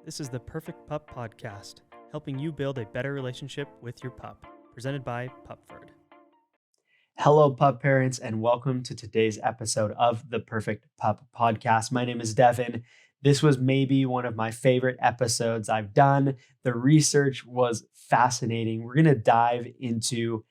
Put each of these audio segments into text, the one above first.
This is the Perfect Pup Podcast, helping you build a better relationship with your pup, presented by Pupford. Hello, pup parents, and welcome to today's episode of the Perfect Pup Podcast. My name is Devin. This was maybe one of my favorite episodes I've done. The research was fascinating. We're going to dive into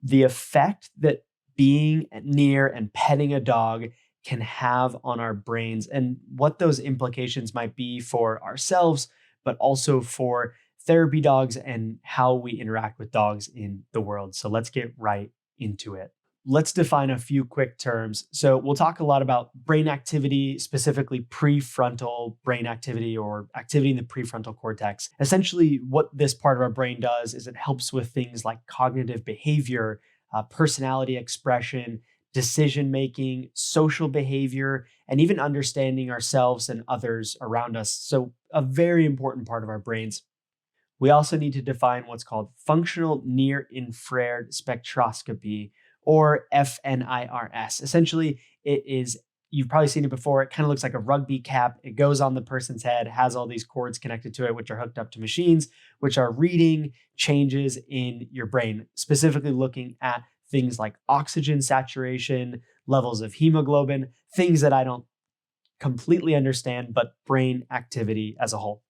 the effect that being near and petting a dog can have on our brains and what those implications might be for ourselves, but also for therapy dogs and how we interact with dogs in the world. So let's get right into it. Let's define a few quick terms. So we'll talk a lot about brain activity, specifically prefrontal brain activity or activity in the prefrontal cortex. Essentially, what this part of our brain does is it helps with things like cognitive behavior, personality expression, decision-making, social behavior, and even understanding ourselves and others around us. So a very important part of our brains. We also need to define what's called functional near-infrared spectroscopy, or fNIRS. Essentially, it is, you've probably seen it before, it kind of looks like a rugby cap. It goes on the person's head, has all these cords connected to it, which are hooked up to machines, which are reading changes in your brain, specifically looking at things like oxygen saturation, levels of hemoglobin, things that I don't completely understand, but brain activity as a whole.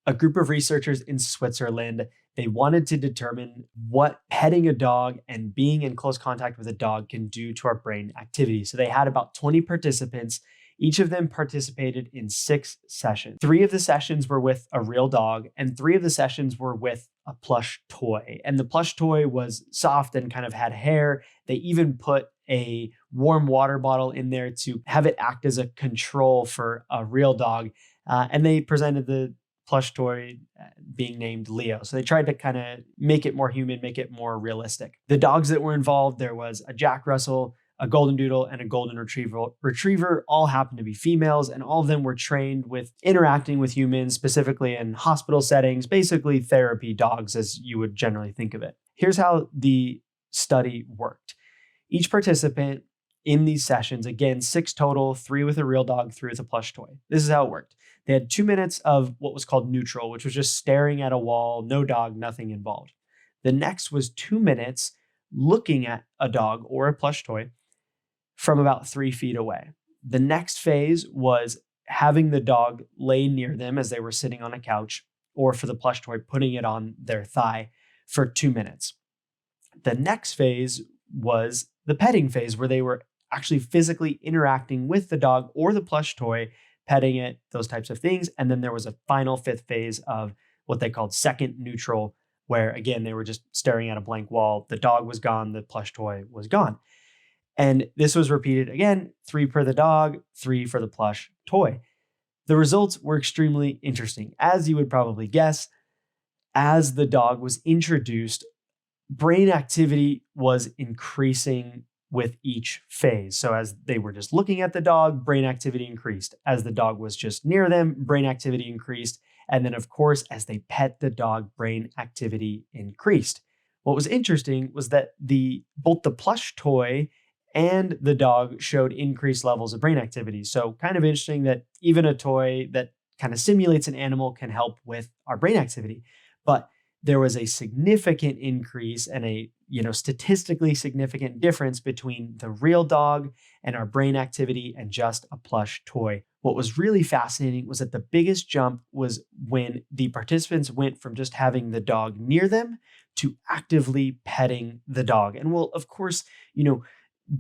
A group of researchers in Switzerland, they wanted to determine what petting a dog and being in close contact with a dog can do to our brain activity. So they had about 20 participants. Each of them participated in 6 sessions. 3 of the sessions were with a real dog, and 3 of the sessions were with a plush toy. And the plush toy was soft and kind of had hair. They even put a warm water bottle in there to have it act as a control for a real dog. And they presented the plush toy being named Leo. So they tried to kind of make it more human, make it more realistic. The dogs that were involved, there was a Jack Russell, a golden doodle, and a golden retriever all happened to be females, and all of them were trained with interacting with humans, specifically in hospital settings, basically therapy dogs as you would generally think of it. Here's how the study worked. Each participant in these sessions, again, 6 total, 3 with a real dog, 3 with a plush toy. This is how it worked. They had 2 minutes of what was called neutral, which was just staring at a wall, no dog, nothing involved. The next was 2 minutes looking at a dog or a plush toy from about 3 feet away. The next phase was having the dog lay near them as they were sitting on a couch, or for the plush toy, putting it on their thigh for 2 minutes. The next phase was the petting phase, where they were actually physically interacting with the dog or the plush toy, petting it, those types of things. And then there was a final 5th phase of what they called second neutral, where again, they were just staring at a blank wall. The dog was gone, the plush toy was gone. And this was repeated again, 3 per the dog, 3 for the plush toy. The results were extremely interesting. As you would probably guess, as the dog was introduced, brain activity was increasing with each phase. So as they were just looking at the dog, brain activity increased. As the dog was just near them, brain activity increased. And then of course, as they pet the dog, brain activity increased. What was interesting was that both the plush toy and the dog showed increased levels of brain activity. So kind of interesting that even a toy that kind of simulates an animal can help with our brain activity. But there was a significant increase and a statistically significant difference between the real dog and our brain activity and just a plush toy. What was really fascinating was that the biggest jump was when the participants went from just having the dog near them to actively petting the dog. And well, of course,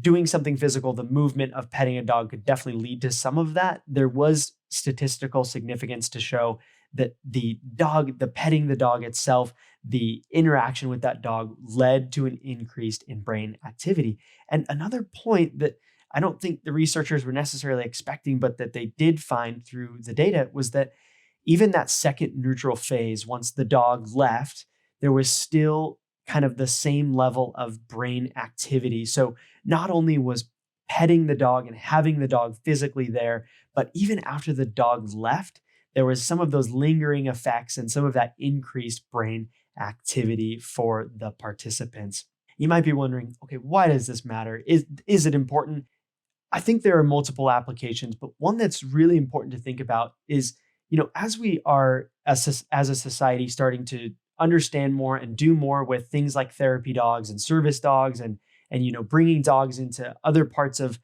doing something physical, the movement of petting a dog could definitely lead to some of that. There was statistical significance to show that the petting the dog itself, the interaction with that dog led to an increase in brain activity. And another point that I don't think the researchers were necessarily expecting, but that they did find through the data was that even that second neutral phase, once the dog left, there was still kind of the same level of brain activity. So not only was petting the dog and having the dog physically there, but even after the dog left, there was some of those lingering effects and some of that increased brain activity for the participants. You might be wondering, okay, why does this matter? Is it important? I think there are multiple applications, but one that's really important to think about is, as we are as a society starting to understand more and do more with things like therapy dogs and service dogs and bringing dogs into other parts of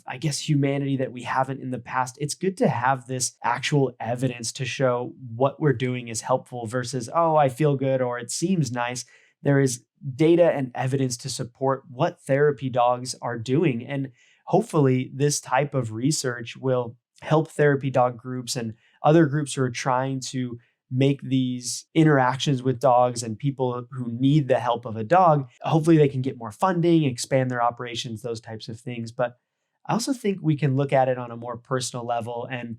I guess humanity that we haven't in the past. It's good to have this actual evidence to show what we're doing is helpful versus, oh, I feel good or it seems nice. There is data and evidence to support what therapy dogs are doing. And hopefully this type of research will help therapy dog groups and other groups who are trying to make these interactions with dogs and people who need the help of a dog. Hopefully they can get more funding, expand their operations, those types of things. But I also think we can look at it on a more personal level and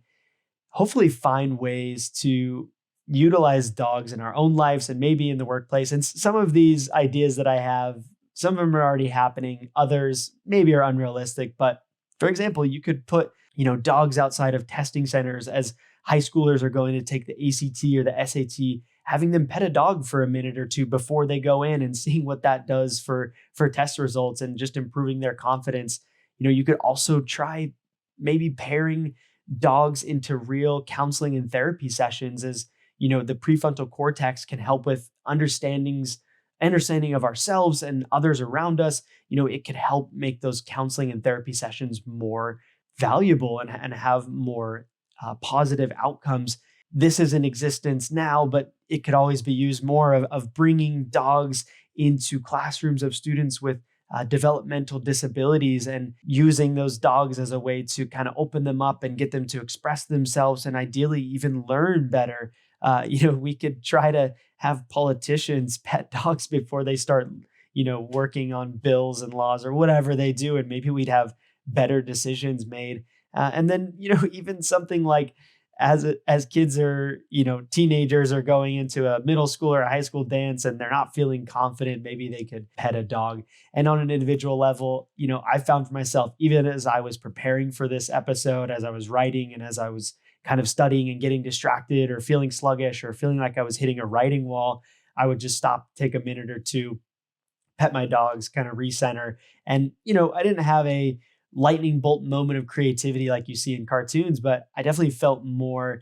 hopefully find ways to utilize dogs in our own lives and maybe in the workplace. And some of these ideas that I have, some of them are already happening. Others maybe are unrealistic. But for example, you could put, dogs outside of testing centers as high schoolers are going to take the ACT or the SAT, having them pet a dog for a minute or two before they go in and seeing what that does for test results and just improving their confidence. You could also try maybe pairing dogs into real counseling and therapy sessions as, the prefrontal cortex can help with understanding of ourselves and others around us. It could help make those counseling and therapy sessions more valuable and have more positive outcomes. This is in existence now, but it could always be used more of bringing dogs into classrooms of students with developmental disabilities and using those dogs as a way to kind of open them up and get them to express themselves and ideally even learn better. We could try to have politicians pet dogs before they start, working on bills and laws or whatever they do. And maybe we'd have better decisions made. And then, even something like as kids are, teenagers are going into a middle school or a high school dance and they're not feeling confident, maybe they could pet a dog. And on an individual level, I found for myself, even as I was preparing for this episode, as I was writing and as I was kind of studying and getting distracted or feeling sluggish or feeling like I was hitting a writing wall, I would just stop, take a minute or two, pet my dogs, kind of recenter. And, I didn't have a lightning bolt moment of creativity like you see in cartoons, but I definitely felt more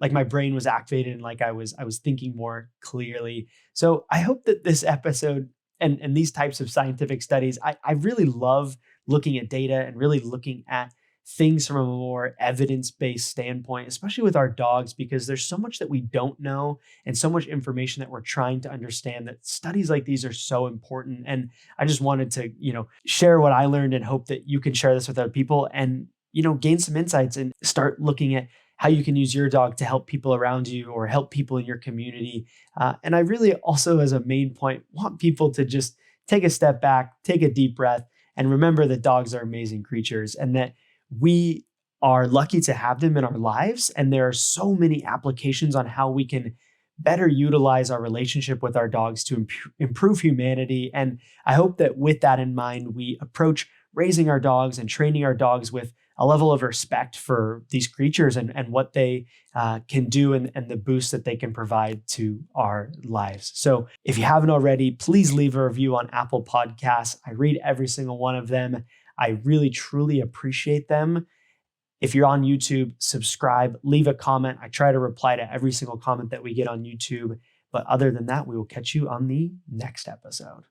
like my brain was activated and like I was thinking more clearly. So I hope that this episode and these types of scientific studies, I really love looking at data and really looking at things from a more evidence-based standpoint, especially with our dogs, because there's so much that we don't know and so much information that we're trying to understand that studies like these are so important. And I just wanted to, share what I learned and hope that you can share this with other people and, gain some insights and start looking at how you can use your dog to help people around you or help people in your community. And I really also, as a main point, want people to just take a step back, take a deep breath, and remember that dogs are amazing creatures and that we are lucky to have them in our lives. And there are so many applications on how we can better utilize our relationship with our dogs to improve humanity. And I hope that with that in mind, we approach raising our dogs and training our dogs with a level of respect for these creatures and what they can do and the boost that they can provide to our lives. So if you haven't already, please leave a review on Apple Podcasts. I read every single one of them. I really, truly appreciate them. If you're on YouTube, subscribe, leave a comment. I try to reply to every single comment that we get on YouTube. But other than that, we will catch you on the next episode.